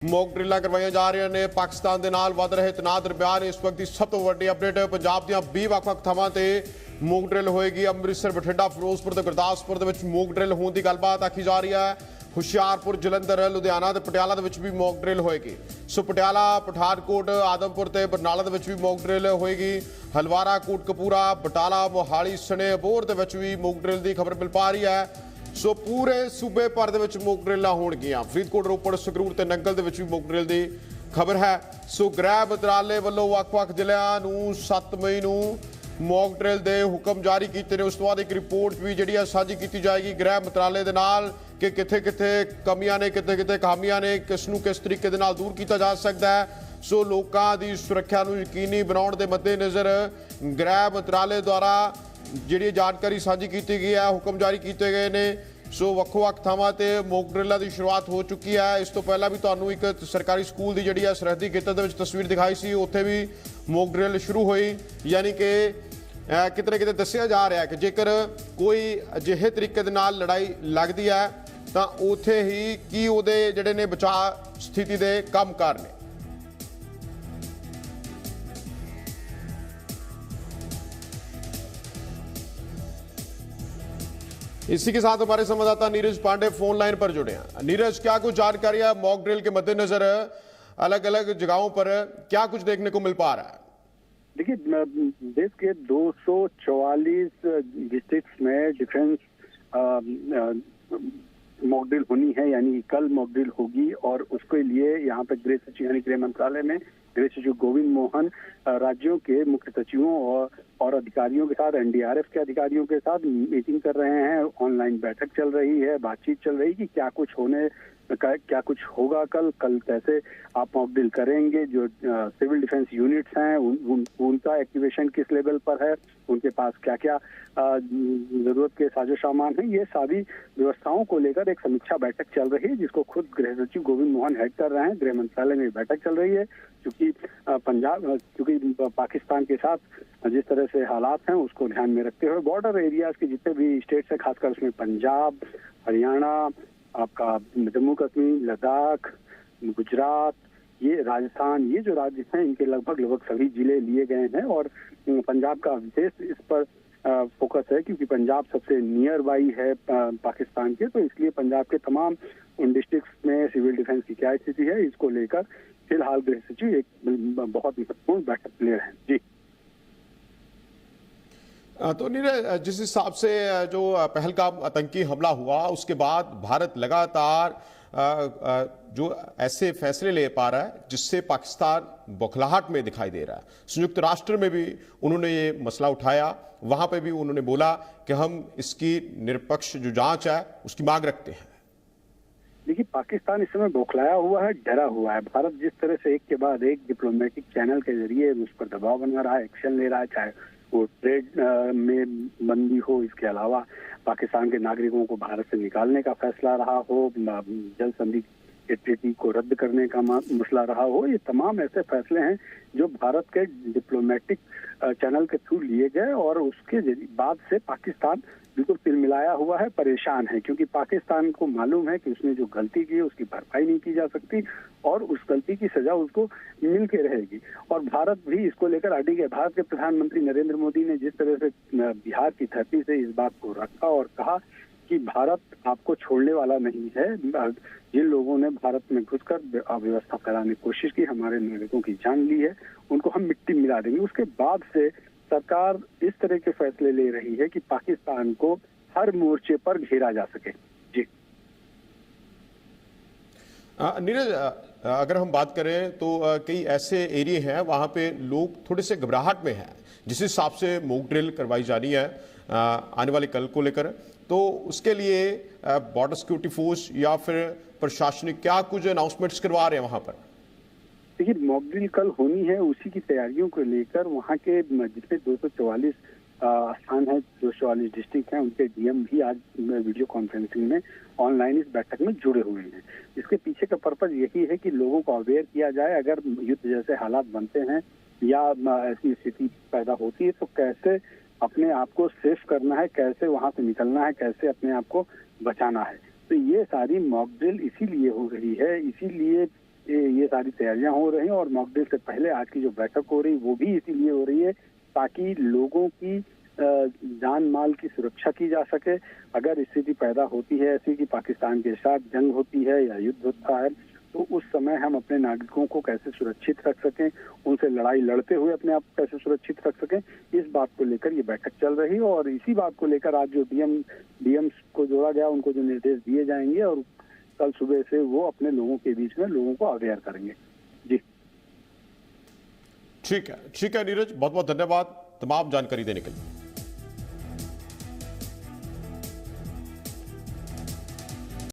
Mock ਡਰਿੱਲਾਂ ਕਰਵਾਈਆਂ ਜਾ ਰਹੀਆਂ ਨੇ। ਪਾਕਿਸਤਾਨ ਦੇ ਨਾਲ ਵੱਧ ਰਹੇ ਤਣਾਅ ਦਰਮਿਆਨ ਇਸ ਵਕਤ ਦੀ ਸਭ ਤੋਂ ਵੱਡੀ ਅਪਡੇਟ ਪੰਜਾਬ ਦੀਆਂ 20 ਵੱਖ-ਵੱਖ ਥਾਵਾਂ ਤੇ ਮੌਕ ਡਰਿੱਲ ਹੋਏਗੀ। ਅੰਮ੍ਰਿਤਸਰ, ਬਠਿੰਡਾ, ਫਿਰੋਜ਼ਪੁਰ ਤੇ ਗੁਰਦਾਸਪੁਰ ਦੇ ਵਿੱਚ ਮੌਕ ਡਰਿੱਲ ਹੋਣ ਦੀ ਗੱਲਬਾਤ ਆਖੀ ਜਾ ਰਹੀ ਹੈ। ਹੁਸ਼ਿਆਰਪੁਰ, ਜਲੰਧਰ, ਲੁਧਿਆਣਾ ਤੇ ਪਟਿਆਲਾ ਦੇ ਵਿੱਚ ਵੀ ਮੌਕ ਡਰਿੱਲ ਹੋਏਗੀ। ਸੋ ਪਟਿਆਲਾ, ਪਠਾਨਕੋਟ, ਆਦਮਪੁਰ ਤੇ ਬਰਨਾਲਾ ਦੇ ਵਿੱਚ ਵੀ ਮੌਕ ਡਰਿੱਲ ਹੋਏਗੀ। ਹਲਵਾਰਾ, ਕੋਟਕਪੂਰਾ, ਬਟਾਲਾ, ਮੋਹਾਲੀ ਸਣੇ ਅਬੋਹਰ ਦੇ ਵਿੱਚ ਵੀ ਮੌਕ ਡਰਿੱਲ ਦੀ ਖਬਰ ਮਿਲ ਪਾ ਰਹੀ ਹੈ। ਸੋ ਪੂਰੇ ਸੂਬੇ ਭਰ ਦੇ ਵਿੱਚ ਮੌਕ ਡਰਿੱਲਾਂ ਹੋਣਗੀਆਂ। ਫਰੀਦਕੋਟ, ਰੋਪੜ, ਸੰਗਰੂਰ ਤੇ ਨੰਗਲ ਦੇ ਵਿੱਚ ਵੀ ਮੌਕ ਡਰਿੱਲ ਦੀ ਖਬਰ ਹੈ। ਸੋ ਗ੍ਰਹਿ ਮੰਤਰਾਲੇ ਵੱਲੋਂ ਵੱਖ-ਵੱਖ ਜ਼ਿਲ੍ਹਿਆਂ ਨੂੰ 7 ਮਈ ਨੂੰ ਮੌਕ ਡਰਿੱਲ ਦੇ ਹੁਕਮ ਜਾਰੀ ਕੀਤੇ ਨੇ। ਉਸ ਤੋਂ ਬਾਅਦ ਇੱਕ ਰਿਪੋਰਟ ਵੀ ਜਿਹੜੀ ਹੈ ਸਾਂਝੀ ਕੀਤੀ ਜਾਏਗੀ ਗ੍ਰਹਿ ਮੰਤਰਾਲੇ ਦੇ ਨਾਲ ਕਿ ਕਿੱਥੇ-ਕਿੱਥੇ ਕਮੀਆਂ ਨੇ, ਕਿੱਥੇ-ਕਿੱਥੇ ਖਾਮੀਆਂ ਨੇ, ਕਿਸ ਨੂੰ ਕਿਸ ਤਰੀਕੇ ਦੇ ਨਾਲ ਦੂਰ ਕੀਤਾ ਜਾ ਸਕਦਾ ਹੈ। ਸੋ ਲੋਕਾਂ ਦੀ ਸੁਰੱਖਿਆ ਨੂੰ ਯਕੀਨੀ ਬਣਾਉਣ ਦੇ ਮੱਦੇਨਜ਼ਰ ਗ੍ਰਹਿ ਮੰਤਰਾਲੇ ਦੁਆਰਾ ਜਿਹੜੀ ਜਾਣਕਾਰੀ ਸਾਂਝੀ ਕੀਤੀ ਗਈ ਹੈ, ਹੁਕਮ ਜਾਰੀ ਕੀਤੇ ਗਏ ਨੇ। ਸੋ ਵੱਖ-ਵੱਖ ਥਾਵਾਂ ਤੇ ਮੌਕ ਡਰਿੱਲਾਂ ਦੀ ਸ਼ੁਰੂਆਤ ਹੋ ਚੁੱਕੀ ਹੈ। ਇਸ ਤੋਂ ਪਹਿਲਾਂ ਵੀ ਤੁਹਾਨੂੰ ਇੱਕ ਸਰਕਾਰੀ ਸਕੂਲ ਦੀ ਜਿਹੜੀ ਹੈ ਸਰਹੱਦੀ ਖੇਤਰ ਦੇ ਵਿੱਚ ਤਸਵੀਰ ਦਿਖਾਈ ਸੀ, ਉੱਥੇ ਵੀ ਮੌਕ ਡਰਿੱਲ ਸ਼ੁਰੂ ਹੋਈ। ਯਾਨੀ ਕਿ ਕਿਤੇ ਨਾ ਕਿਤੇ ਦੱਸਿਆ ਜਾ ਰਿਹਾ ਹੈ ਕਿ ਜੇਕਰ ਕੋਈ ਅਜਿਹੇ ਤਰੀਕੇ ਦੇ ਨਾਲ ਲੜਾਈ ਲੱਗਦੀ ਹੈ ਤਾਂ ਉੱਥੇ ਹੀ ਕੀ ਉਹਦੇ ਜਿਹੜੇ ਨੇ ਬਚਾਅ ਸਥਿਤੀ ਦੇ ਕੰਮ ਕਾਰ ਨੇ। इसी के साथ हमारे संवाददाता नीरज पांडे फोन लाइन पर जुड़े हैं। नीरज, क्या कुछ जानकारी है मॉक ड्रिल के मद्देनजर अलग अलग जगहों पर क्या कुछ देखने को मिल पा रहा है? देखिए, देश के 244 डिस्ट्रिक्ट्स में डिफेंस मॉक ड्रिल होनी है, यानी कल मॉक ड्रिल होगी और उसके लिए यहाँ पे गृह सचिव यानी गृह मंत्रालय में गृह सचिव गोविंद मोहन राज्यों के मुख्य सचिवों और अधिकारियों के साथ, एनडीआरएफ के अधिकारियों के साथ मीटिंग कर रहे हैं। ऑनलाइन बैठक चल रही है, बातचीत चल रही है कि क्या कुछ होगा कल कैसे आप मॉक ड्रिल करेंगे। जो सिविल डिफेंस यूनिट्स हैं उनका एक्टिवेशन किस लेवल पर है, उनके पास क्या क्या जरूरत के साजो सामान है, ये सारी व्यवस्थाओं को लेकर एक समीक्षा बैठक चल रही है जिसको खुद गृह सचिव गोविंद मोहन हेड कर रहे हैं। गृह मंत्रालय में बैठक चल रही है क्योंकि पाकिस्तान के साथ जिस तरह से हालात हैं उसको ध्यान में रखते हुए बॉर्डर एरियाज के जितने भी स्टेट्स हैं, खासकर उसमें पंजाब, हरियाणा, आपका जम्मू कश्मीर, लद्दाख, गुजरात, ये राजस्थान, ये जो राज्य हैं इनके लगभग सभी जिले लिए गए हैं। और पंजाब का विशेष इस पर फोकस है क्योंकि पंजाब सबसे नियर बाई है पाकिस्तान के, तो इसलिए पंजाब के तमाम उन डिस्ट्रिक्ट्स में सिविल डिफेंस की क्या स्थिति है इसको लेकर फिलहाल गृह सचिव एक बहुत महत्वपूर्ण बैठक ले रहे हैं। जी तो नीरज, जिस हिसाब से जो पहलगाम आतंकी हमला हुआ उसके बाद भारत लगातार जो ऐसे फैसले ले पा रहा है जिससे पाकिस्तान बौखलाहट में दिखाई दे रहा है। संयुक्त राष्ट्र में भी उन्होंने ये मसला उठाया, वहां पे भी उन्होंने बोला कि हम इसकी निरपेक्ष जो जांच है उसकी मांग रखते हैं। देखिए, पाकिस्तान इस समय बौखलाया हुआ है, डरा हुआ है। भारत जिस तरह से एक के बाद एक डिप्लोमेटिक चैनल के जरिए उस पर दबाव बना रहा है, एक्शन ले रहा है, चाहे वो ट्रेड में बंदी हो, इसके अलावा पाकिस्तान के नागरिकों को भारत से निकालने का फैसला रहा हो, जल संधि के ट्रीटी को रद्द करने का मसला रहा हो, ये तमाम ऐसे फैसले हैं जो भारत के डिप्लोमेटिक चैनल के थ्रू लिए गए और उसके बाद से पाकिस्तान बिल्कुल तिलमिलाया हुआ है, परेशान है क्योंकि पाकिस्तान को मालूम है कि उसने जो गलती की है उसकी भरपाई नहीं की जा सकती और उस गलती की सजा उसको मिल के रहेगी। और भारत भी इसको लेकर अडिग है। भारत के प्रधानमंत्री नरेंद्र मोदी ने जिस तरह से बिहार की धरती से इस बात को रखा और कहा कि भारत आपको छोड़ने वाला नहीं है, जिन लोगों ने भारत में घुसकर अव्यवस्था फैलाने की कोशिश की, हमारे नागरिकों की जान ली है, उनको हम मिट्टी मिला देंगे। उसके बाद से सरकार इस तरह के फैसले ले रही है कि पाकिस्तान को हर मोर्चे पर घेरा जा सके। जी नीरज, अगर हम बात करें तो कई ऐसे एरिया हैं वहां पे लोग थोड़े से घबराहट में हैं जिस हिसाब से मॉक ड्रिल करवाई जा रही है आने वाले कल को लेकर, तो उसके लिए बॉर्डर सिक्योरिटी फोर्स या फिर प्रशासनिक क्या कुछ अनाउंसमेंट्स करवा रहे हैं वहां पर? देखिए, मॉक ड्रिल कल होनी है, उसी की तैयारियों को लेकर वहाँ के जितने 244 स्थान है, 244 डिस्ट्रिक्ट हैं, उनके डीएम भी आज वीडियो कॉन्फ्रेंसिंग में ऑनलाइन इस बैठक में जुड़े हुए हैं। इसके पीछे का पर्पज यही है कि लोगों को अवेयर किया जाए, अगर युद्ध जैसे हालात बनते हैं या ऐसी स्थिति पैदा होती है तो कैसे अपने आप को सेफ करना है, कैसे वहां से निकलना है, कैसे अपने आप को बचाना है। तो ये सारी मॉक ड्रिल इसीलिए हो रही है, इसीलिए ये सारी तैयारियां हो रही हैं और मॉकड्रिल से पहले आज की जो बैठक हो रही वो भी इसीलिए हो रही है ताकि लोगों की जान माल की सुरक्षा की जा सके। अगर स्थिति पैदा होती है ऐसी कि पाकिस्तान के साथ जंग होती है या युद्ध होता है तो उस समय हम अपने नागरिकों को कैसे सुरक्षित रख सकें, उनसे लड़ाई लड़ते हुए अपने आप को कैसे सुरक्षित रख सकें, इस बात को लेकर ये बैठक चल रही है। और इसी बात को लेकर आज जो डीएम्स को जोड़ा गया उनको जो निर्देश दिए जाएंगे और कल सुबह से वो अपने लोगों के बीच में लोगों को अवेयर करेंगे। जी ठीक है नीरज, बहुत बहुत धन्यवाद तमाम जानकारी देने के लिए।